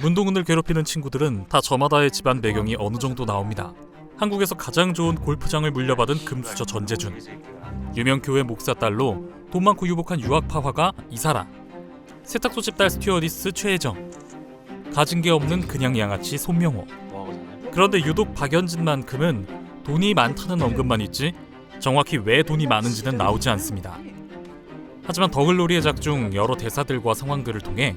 문동은을 괴롭히는 친구들은 다 저마다의 집안 배경이 어느 정도 나옵니다. 한국에서 가장 좋은 골프장을 물려받은 금수저 전재준, 유명 교회 목사 딸로 돈 많고 유복한 유학파 화가 이사라, 세탁소집 딸 스튜어디스 최혜정, 가진 게 없는 그냥 양아치 손명호. 그런데 유독 박연진만큼은 돈이 많다는 언급만 있지 정확히 왜 돈이 많은지는 나오지 않습니다. 하지만 더글로리의 작중 여러 대사들과 상황들을 통해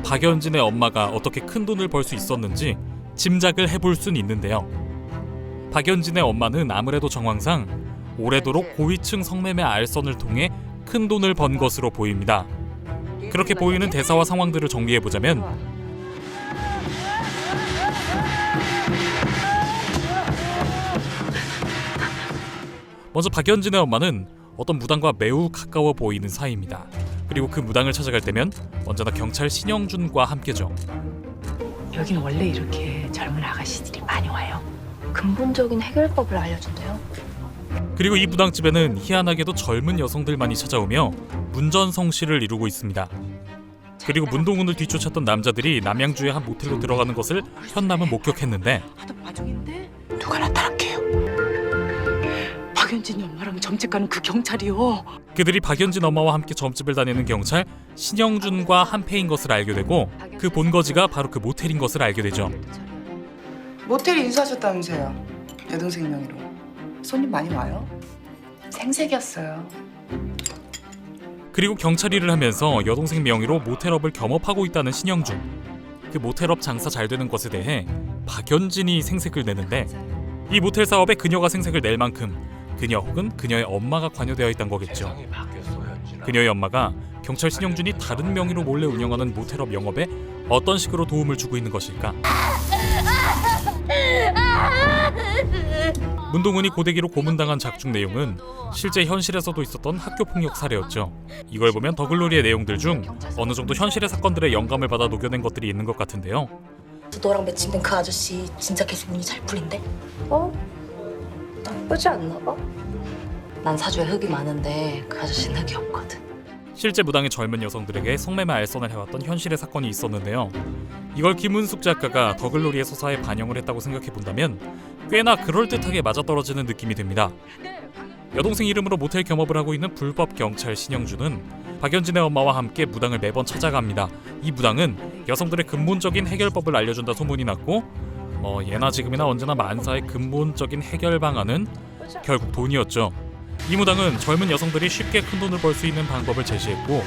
박연진의 엄마가 어떻게 큰 돈을 벌 수 있었는지 짐작을 해볼 순 있는데요. 박연진의 엄마는 아무래도 정황상 오래도록 고위층 성매매 알선을 통해 큰 돈을 번 것으로 보입니다. 그렇게 보이는 대사와 상황들을 정리해보자면, 먼저 박연진의 엄마는 어떤 무당과 매우 가까워 보이는 사이입니다. 그리고 그 무당을 찾아갈 때면 언제나 경찰 신영준과 함께죠. 여긴 원래 이렇게 젊은 아가씨들이 많이 와요. 근본적인 해결법을 알려준대요. 그리고 이 무당집에는 희한하게도 젊은 여성들만이 찾아오며 문전성시를 이루고 있습니다. 그리고 문동은을 뒤쫓았던 남자들이 남양주의 한 모텔로 들어가는 것을 현남은 목격했는데, 누가 나타났게요? 박연진이 엄마랑 점집 가는 그 경찰이요. 그들이 박연진 엄마와 함께 점집을 다니는 경찰 신영준과 한패인 것을 알게 되고, 그 본거지가 바로 그 모텔인 것을 알게 되죠. 모텔 인수하셨다면서요. 여동생 명의로. 손님 많이 와요? 생색이었어요. 그리고 경찰 일을 하면서 여동생 명의로 모텔업을 겸업하고 있다는 신영준. 그 모텔업 장사 잘 되는 것에 대해 박연진이 생색을 내는데, 이 모텔 사업에 그녀가 생색을 낼 만큼 그녀 혹은 그녀의 엄마가 관여되어 있던 거겠죠. 그녀의 엄마가 경찰 신영준이 다른 명의로 몰래 운영하는 모텔업 영업에 어떤 식으로 도움을 주고 있는 것일까? 문동은이 고데기로 고문당한 작중 내용은 실제 현실에서도 있었던 학교폭력 사례였죠. 이걸 보면 더글로리의 내용들 중 어느 정도 현실의 사건들의 영감을 받아 녹여낸 것들이 있는 것 같은데요. 너랑 매칭된 그 아저씨 진짜 계속 운이 잘 풀린대? 나쁘지 않나 봐. 난 사주에 흙이 많은데 그 아저씨는 흙이 없거든. 실제 무당의 젊은 여성들에게 성매매 알선을 해왔던 현실의 사건이 있었는데요. 이걸 김은숙 작가가 더글로리의 서사에 반영을 했다고 생각해본다면 꽤나 그럴듯하게 맞아떨어지는 느낌이 듭니다. 여동생 이름으로 모텔 겸업을 하고 있는 불법 경찰 신영준은 박연진의 엄마와 함께 무당을 매번 찾아갑니다. 이 무당은 여성들의 근본적인 해결법을 알려준다 소문이 났고, 예나 지금이나 언제나 만사의 근본적인 해결 방안은 결국 돈이었죠. 이 무당은 젊은 여성들이 쉽게 큰 돈을 벌 수 있는 방법을 제시했고,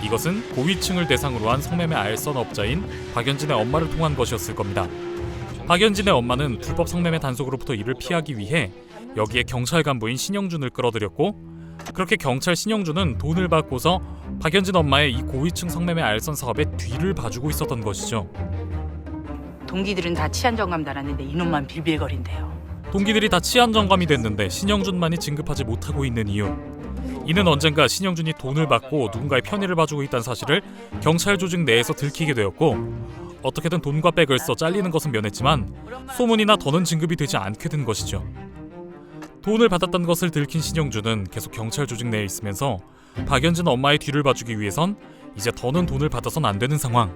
이것은 고위층을 대상으로 한 성매매 알선업자인 박연진의 엄마를 통한 것이었을 겁니다. 박연진의 엄마는 불법 성매매 단속으로부터 이를 피하기 위해 여기에 경찰 간부인 신영준을 끌어들였고, 그렇게 경찰 신영준은 돈을 받고서 박연진 엄마의 이 고위층 성매매 알선 사업에 뒤를 봐주고 있었던 것이죠. 동기들은 다 치안 정감 달았는데 이놈만 빌빌거린대요. 동기들이 다 치안 점검이 됐는데 신영준만이 진급하지 못하고 있는 이유. 이는 언젠가 신영준이 돈을 받고 누군가의 편의를 봐주고 있다는 사실을 경찰 조직 내에서 들키게 되었고, 어떻게든 돈과 백을 써 잘리는 것은 면했지만 소문이나 더는 진급이 되지 않게 된 것이죠. 돈을 받았다는 것을 들킨 신영준은 계속 경찰 조직 내에 있으면서 박연진 엄마의 뒤를 봐주기 위해선 이제 더는 돈을 받아선 안 되는 상황.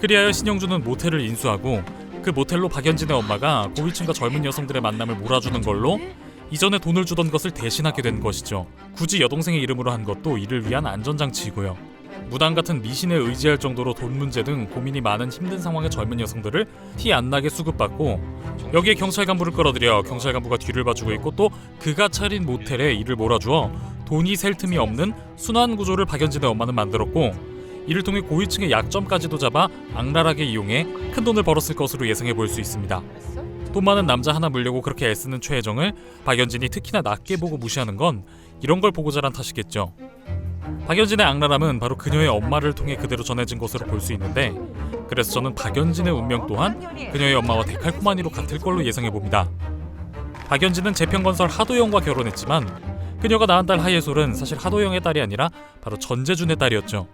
그리하여 신영준은 모텔을 인수하고 그 모텔로 박연진의 엄마가 고위층과 젊은 여성들의 만남을 몰아주는 걸로 이전에 돈을 주던 것을 대신하게 된 것이죠. 굳이 여동생의 이름으로 한 것도 이를 위한 안전장치이고요. 무당 같은 미신에 의지할 정도로 돈 문제 등 고민이 많은 힘든 상황의 젊은 여성들을 티 안 나게 수급받고, 여기에 경찰 간부를 끌어들여 경찰 간부가 뒤를 봐주고 있고, 또 그가 차린 모텔에 이를 몰아주어 돈이 셀 틈이 없는 순환 구조를 박연진의 엄마는 만들었고, 이를 통해 고위층의 약점까지도 잡아 악랄하게 이용해 큰 돈을 벌었을 것으로 예상해 볼 수 있습니다. 돈 많은 남자 하나 물려고 그렇게 애쓰는 최혜정을 박연진이 특히나 낮게 보고 무시하는 건 이런 걸 보고 자란 탓이겠죠. 박연진의 악랄함은 바로 그녀의 엄마를 통해 그대로 전해진 것으로 볼 수 있는데, 그래서 저는 박연진의 운명 또한 그녀의 엄마와 데칼코마니로 같을 걸로 예상해 봅니다. 박연진은 재평건설 하도영과 결혼했지만 그녀가 낳은 딸 하예솔은 사실 하도영의 딸이 아니라 바로 전재준의 딸이었죠.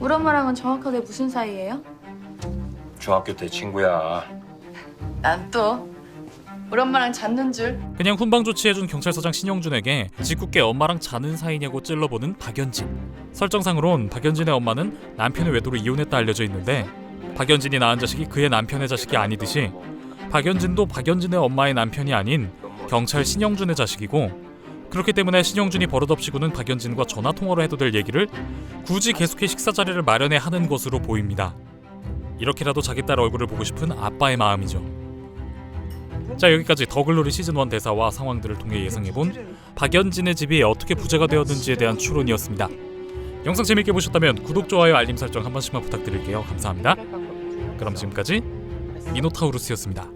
우리 엄마랑은 정확하게 무슨 사이예요? 중학교 때 친구야. 난 또 우리 엄마랑 잤는 줄. 그냥 훈방 조치해준 경찰서장 신영준에게 짓궂게 엄마랑 자는 사이냐고 찔러보는 박연진. 설정상으론 박연진의 엄마는 남편의 외도로 이혼했다 알려져 있는데, 박연진이 낳은 자식이 그의 남편의 자식이 아니듯이 박연진도 박연진의 엄마의 남편이 아닌 경찰 신영준의 자식이고, 그렇기 때문에 신영준이 버릇없이 구는 박연진과 전화통화로 해도 될 얘기를 굳이 계속해 식사 자리를 마련해 하는 것으로 보입니다. 이렇게라도 자기 딸 얼굴을 보고 싶은 아빠의 마음이죠. 자, 여기까지 더글로리 시즌1 대사와 상황들을 통해 예상해본 박연진의 집이 어떻게 부재가 되었는지에 대한 추론이었습니다. 영상 재밌게 보셨다면 구독, 좋아요, 알림 설정 한 번씩만 부탁드릴게요. 감사합니다. 그럼 지금까지 미노타우루스였습니다.